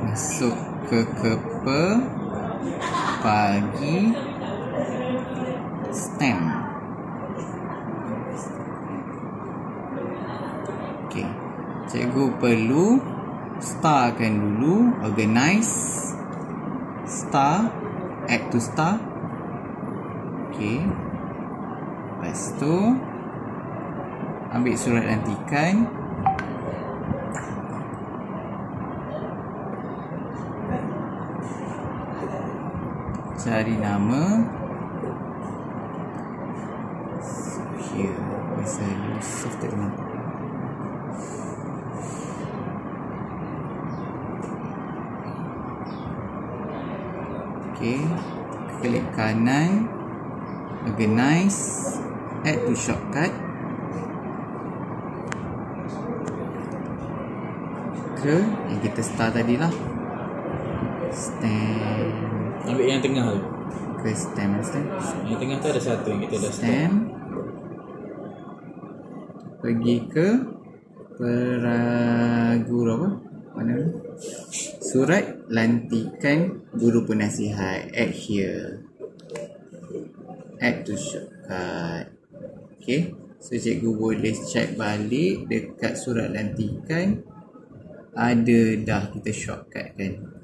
Masuk ke kepa, bagi stem. Okey, cikgu perlu starkan dulu, organize, star, add to star. Okey, lepas tu ambil surat lantikan, cari nama. Here, bisa Yusuf tak nampak. Okey, klik kanan, organize, add to shortcut, ke yang kita start tadi lah, stem. Ambil yang tengah tu. Ke stem. Yang tengah tu ada satu yang kita dah start. Stem. Pergi ke peragu apa? Mana? Surat lantikan guru penasihat. Add here. Add to shortcut. Okay. So cikgu boleh check balik dekat surat lantikan. Ada dah kita shortcut kan.